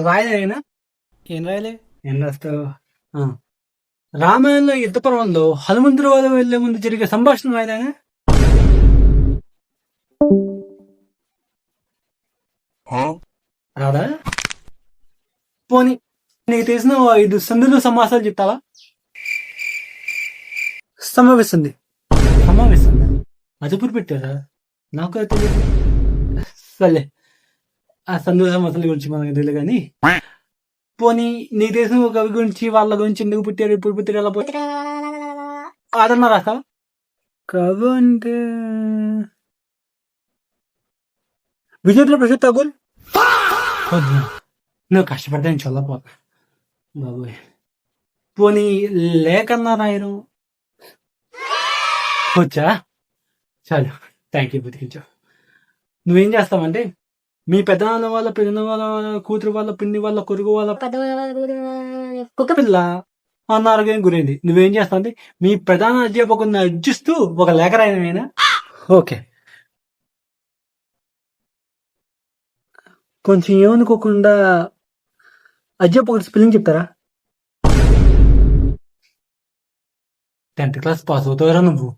రాయలేనా? ఏం రాయలే? ఏం రాస్తావు? రామాయణంలో యుద్ధ పర్వంలో హనుమంతుడు వల్ల వెళ్లే ముందు జరిగే సంభాషణ రాయలేనా? రాదా? పోనీ నీకు తెలిసిన 5 సందులు సమాసాలు చెప్తావా? సమావేశంది. సమావేశందా? అదుపురు పెట్టారా? నాకు తెలియదు. సరే, ఆ సందుల సమాసాల గురించి మనకు తెలియదు కానీ, పోనీ నీకు తెలిసిన ఒక కవి గురించి, వాళ్ళ గురించి ఎందుకు పుట్టారు, ఇప్పుడు పుట్టారు, ఎలా పుట్టారు అదన్నా రాస్తావా? కవి అంటే విజేంద్ర ప్రసాద్ ఠాగూర్. నువ్వు కష్టపడితే నేను చల్లపోతా బాబోయ్. పోనీ లేకన్నా రాయరు వచ్చా? చాలు, థ్యాంక్ యూ. బతికించావు. నువ్వేం చేస్తావంటే, మీ పెద్దనాన్న వాళ్ళ పెద్దన వాళ్ళ కూతురు వాళ్ళ పిన్ని వాళ్ళ కొరుగు వాళ్ళ కుక్క పిల్ల అనారోగ్యం గురైంది. నువ్వేం చేస్తావు అంటే, మీ ప్రధాన అధ్యాపకుని అర్జిస్తూ ఒక లేఖ రాయనైనా. ఓకే, కొంచెం ఏమనుకోకుండా అధ్యాపకుడు స్పెల్లింగ్ చెప్తారా? 10th క్లాస్ పాస్ అవుతావురా నువ్వు.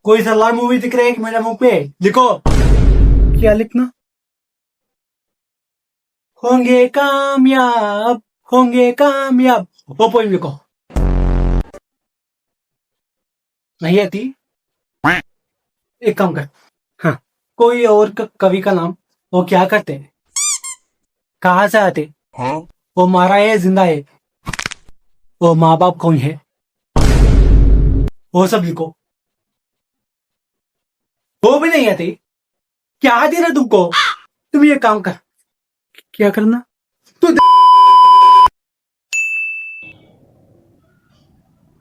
कोई सलाह मूवी दिख रहा है मेरे मुंह पे, लिखो. क्या लिखना? होंगे कामयाब, होंगे कामयाब. वो पोइम लिखो. नहीं आती? एक काम कर. हाँ, कोई और कवि का नाम. वो क्या करते हैं, कहाँ से आते, वो मारा है जिंदा है, वो माँ बाप कौन है, वो सब लिखो. वो भी नहीं आती? क्या दे रहा तुमको? तुम ये काम कर. क्या करना? तो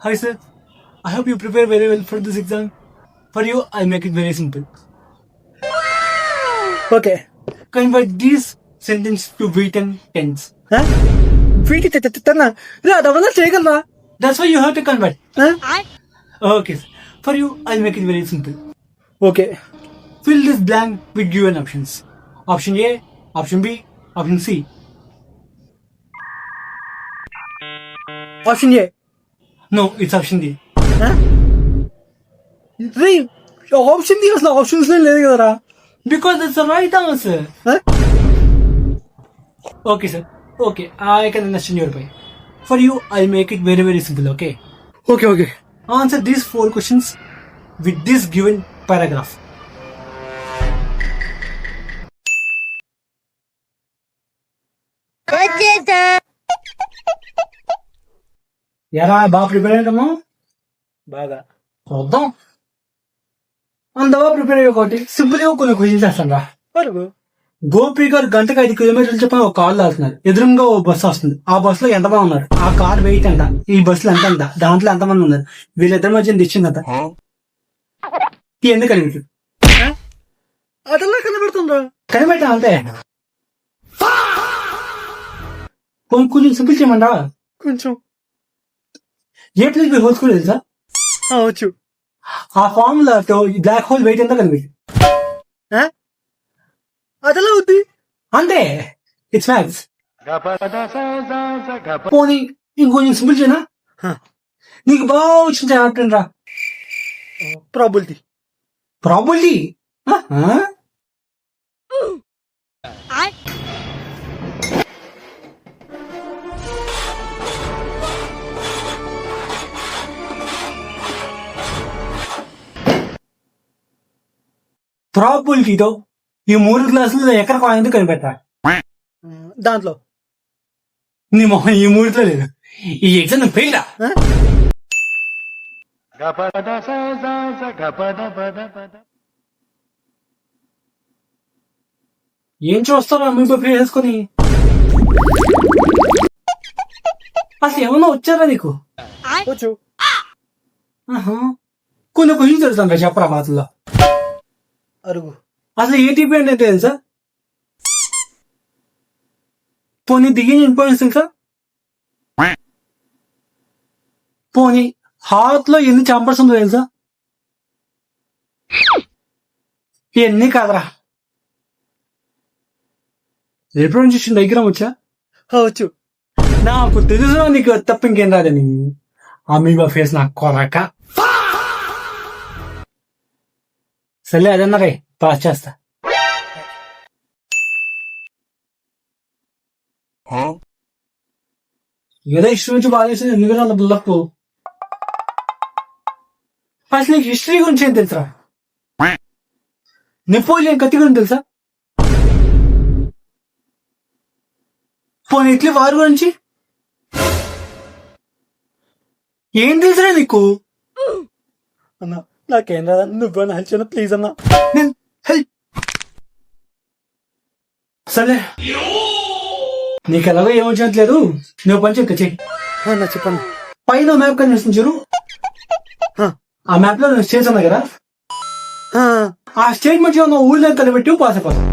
Hi sir, I hope you prepare very well for this exam. For you, I'll make it very simple. Okay. Convert this sentence to written tense. Huh? Written tense? That's why you have to convert. Huh? Okay sir. For you, I'll make it very simple. Okay. Fill this blank with given options. Option A, option B, option C. Option A. No, it's option D. Huh? Option D was options లేదు. Because that's the right answer. Huh? Okay sir. Okay, I can understand your point. For you, I'll make it very very simple. Okay. Okay. Answer these 4 questions with this given paragraph. ఎలా బాగా prepare అయ్యాము? బాగా చూద్దాం. అంత బాగా prepare అయ్యే ఒకటి simple గా కొన్ని క్వశ్చన్స్ చేస్తాను రా. గోపి గారు గంటకు 5 కిలోమీటర్లు చెప్పిన ఒక కార్ వెళ్తున్నారు. ఎదురుగా ఓ బస్సు వస్తుంది. ఆ బస్సులో ఎంతమంది ఉన్నారు? ఆ కార్ వెయిట్ ఎంత? ఈ బస్సులో ఎంత? దాంట్లో ఎంతమంది ఉన్నారు? వీళ్ళిద్దరి మధ్య తెచ్చిందట. ఎందుకు కనిపెట్టు? అదలా కనిపెడుతుందా? కనిపెట్టా అంతే. కొంచెం సింపుల్ చేయమంటా? కొంచెం. ఏ ప్లేస్ బి హోల్ స్కూల్ తెలుసా? వచ్చు. ఆ ఫార్ములాతో బ్లాక్ హోల్ వెయిట్ ఎంత కనిపెట్టు. అదలా అవుద్ది అంతే. It's maths. పోనీ ఇంకొంచెం సింపుల్ చేయనా? నీకు బాగా వచ్చిన చాప్టర్ రా. ప్రాబిలిటీ. ప్రాబిలిటీ? ప్రాబిలిటీతో ఈ 3 క్లాసులు ఎక్కడ కాలేదు కనిపెట్టా. దాంట్లో నీ మొహం ఈ 3లో లేదు. ఈ ఎగ్జామ్ ఫెయిల్. ఏం చూస్తారా మీ ప్రిపేర్ చేసుకొని? అసలు ఏమన్నా వచ్చారా నీకు? వచ్చు. కొన్ని క్వశ్చన్స్ తెలుసా చెప్పరా మాటల్లో? అరుగు. అసలు ఏటీపీ అంటే తెలుసా? పోనీ దిగిన ఇంపార్టెన్స్ తెలుసా? పోనీ హాత్ లో ఎన్ని చాంబర్స్ ఉందో తెలుసా? ఎన్ని కాదరా. ఎప్పుడు నుంచి డైగ్రామ్ వచ్చా? వచ్చు. నాకు తెలుసు నీకు తప్ప ఇంకేం రాదని. అమీబా ఫేస్ నాకు కొరక. సర్లే అదన్నారే పాస్ చేస్తా. ఏదో హిస్టరీ నుంచి బాగా చేసింది, ఎందుకంటే అంత బిల్డప్. అసలు నీకు హిస్టరీ గురించి ఏం తెలుసా? నెపోలియన్ కత్తి గురించి తెలుసా? పోనీ ఇట్లీ వారి గురించి ఏం తెలుసురా నీకు? అన్నా నాకేం రాదా, నువ్వు హెల్ప్ చేయను ప్లీజ్ అన్నా. నేను హెల్ప్. సరే నీకు ఎలాగో ఏమొచ్చినట్లేదు, నువ్వు పని చెక్క చెయ్యి. నా చెప్పండి. పైన మ్యాప్ కనిపిస్తుంది చూడు, ఆ మ్యాప్ లో స్టేట్స్ ఉన్నాయి కదా, ఆ స్టేట్ మధ్య ఉన్న ఊళ్ళో కలిపెట్టి పాస్ అయిపోతాం.